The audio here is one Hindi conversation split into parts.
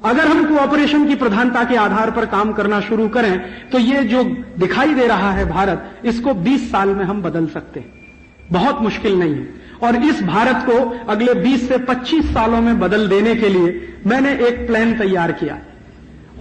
अगर हम कोऑपरेशन की प्रधानता के आधार पर काम करना शुरू करें तो ये जो दिखाई दे रहा है भारत, इसको 20 साल में हम बदल सकते हैं। बहुत मुश्किल नहीं है। और इस भारत को अगले 20 से 25 सालों में बदल देने के लिए मैंने एक प्लान तैयार किया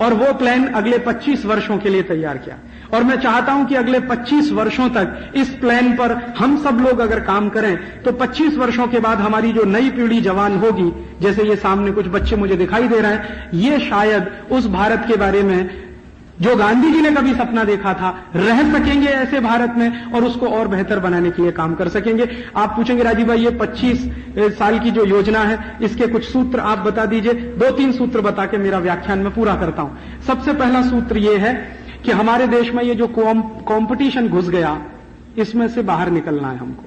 और वो प्लान अगले 25 वर्षों के लिए तैयार किया। और मैं चाहता हूं कि अगले 25 वर्षों तक इस प्लान पर हम सब लोग अगर काम करें तो 25 वर्षों के बाद हमारी जो नई पीढ़ी जवान होगी, जैसे ये सामने कुछ बच्चे मुझे दिखाई दे रहे हैं, ये शायद उस भारत के बारे में जो गांधी जी ने कभी सपना देखा था, रह सकेंगे ऐसे भारत में और उसको और बेहतर बनाने के लिए काम कर सकेंगे। आप पूछेंगे राजीव भाई, ये 25 साल की जो योजना है, इसके कुछ सूत्र आप बता दीजिए। 2-3 सूत्र बता के मेरा व्याख्यान में पूरा करता हूं। सबसे पहला सूत्र ये है कि हमारे देश में ये जो कंपटीशन घुस गया, इसमें से बाहर निकलना है हमको।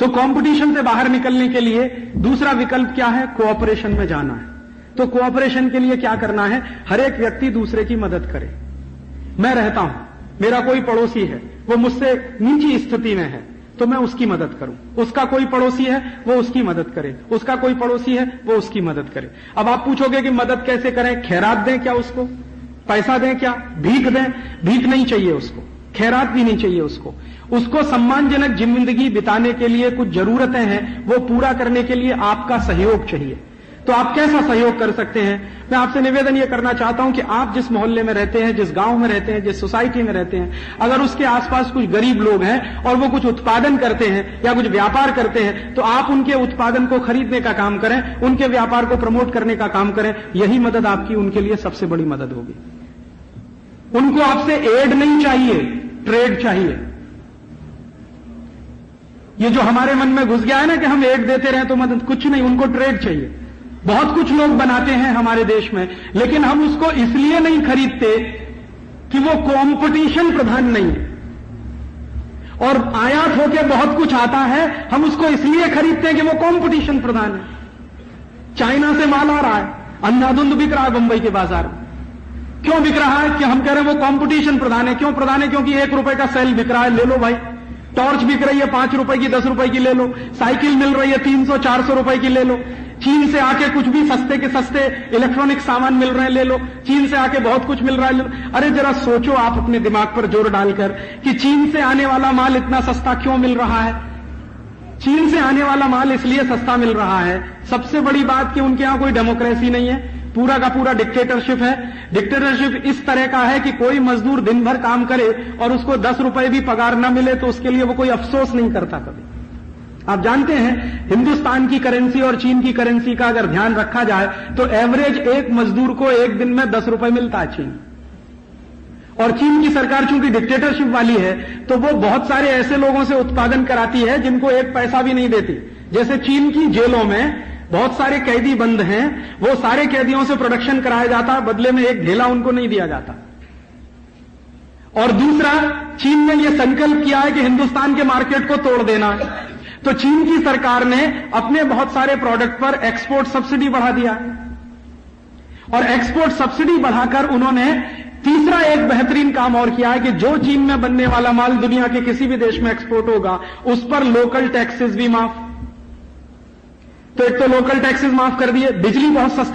तो कंपटीशन से बाहर निकलने के लिए दूसरा विकल्प क्या है? कोऑपरेशन में जाना है। तो कोऑपरेशन के लिए क्या करना है? हर एक व्यक्ति दूसरे की मदद करे। मैं रहता हूं, मेरा कोई पड़ोसी है, वो मुझसे नीची स्थिति में है, तो मैं उसकी मदद करूं। उसका कोई पड़ोसी है, वो उसकी मदद करे। उसका कोई पड़ोसी है, वो उसकी मदद करे। अब आप पूछोगे कि मदद कैसे करें? खैरात दें क्या उसको? पैसा दें क्या? भीख दें? भीख नहीं चाहिए उसको, खैरात भी नहीं चाहिए उसको। उसको सम्मानजनक जिंदगी बिताने के लिए कुछ जरूरतें हैं, वो पूरा करने के लिए आपका सहयोग चाहिए। तो आप कैसा सहयोग कर सकते हैं? मैं आपसे निवेदन यह करना चाहता हूं कि आप जिस मोहल्ले में रहते हैं, जिस गांव में रहते हैं, जिस सोसाइटी में रहते हैं, अगर उसके आसपास कुछ गरीब लोग हैं और वो कुछ उत्पादन करते हैं या कुछ व्यापार करते हैं, तो आप उनके उत्पादन को खरीदने का काम करें, उनके व्यापार को प्रमोट करने का काम करें। यही मदद आपकी उनके लिए सबसे बड़ी मदद होगी। उनको आपसे एड नहीं चाहिए, ट्रेड चाहिए। ये जो हमारे मन में घुस गया है ना कि हम एड देते रहे तो मदद, कुछ नहीं, उनको ट्रेड चाहिए। बहुत कुछ लोग बनाते हैं हमारे देश में, लेकिन हम उसको इसलिए नहीं खरीदते कि वो कंपटीशन प्रधान नहीं है। और आयात होके बहुत कुछ आता है, हम उसको इसलिए खरीदते हैं कि वो कंपटीशन प्रधान है। चाइना से माल आ रहा है, अंधाधुंध बिक रहा है बंबई के बाजार में। क्यों बिक रहा है? कि हम कह रहे हैं वो कंपटीशन प्रधान है। क्यों प्रधान है? क्योंकि 1 रुपए का सेल बिक रहा है, ले लो भाई। टॉर्च बिक रही है 5 रुपए की, 10 रुपए की ले लो। साइकिल मिल रही है 300-400 रुपए की, ले लो। चीन से आके कुछ भी सस्ते के सस्ते इलेक्ट्रॉनिक सामान मिल रहे हैं, ले लो। चीन से आके बहुत कुछ मिल रहा है, ले लो। अरे जरा सोचो आप अपने दिमाग पर जोर डालकर कि चीन से आने वाला माल इतना सस्ता क्यों मिल रहा है? चीन से आने वाला माल इसलिए सस्ता मिल रहा है, सबसे बड़ी बात कि उनके यहां कोई डेमोक्रेसी नहीं है, पूरा का पूरा डिक्टेटरशिप है। डिक्टेटरशिप इस तरह का है कि कोई मजदूर दिन भर काम करे और उसको 10 रुपए भी पगार न मिले तो उसके लिए वो कोई अफसोस नहीं करता कभी। आप जानते हैं हिंदुस्तान की करेंसी और चीन की करेंसी का अगर ध्यान रखा जाए तो एवरेज एक मजदूर को एक दिन में 10 रुपए मिलता है चीन। और चीन की सरकार चूंकि डिक्टेटरशिप वाली है तो वो बहुत सारे ऐसे लोगों से उत्पादन कराती है जिनको एक पैसा भी नहीं देती। जैसे चीन की जेलों में बहुत सारे कैदी बंद हैं, वो सारे कैदियों से प्रोडक्शन कराया जाता, बदले में एक ढेला उनको नहीं दिया जाता। और दूसरा, चीन ने यह संकल्प किया है कि हिंदुस्तान के मार्केट को तोड़ देना। तो चीन की सरकार ने अपने बहुत सारे प्रोडक्ट पर एक्सपोर्ट सब्सिडी बढ़ा दिया और एक्सपोर्ट सब्सिडी बढ़ाकर उन्होंने तीसरा एक बेहतरीन काम और किया है कि जो चीन में बनने वाला माल दुनिया के किसी भी देश में एक्सपोर्ट होगा उस पर लोकल टैक्सेस भी माफ। तो एक तो लोकल टैक्सेस माफ कर दिए, बिजली बहुत सस्ती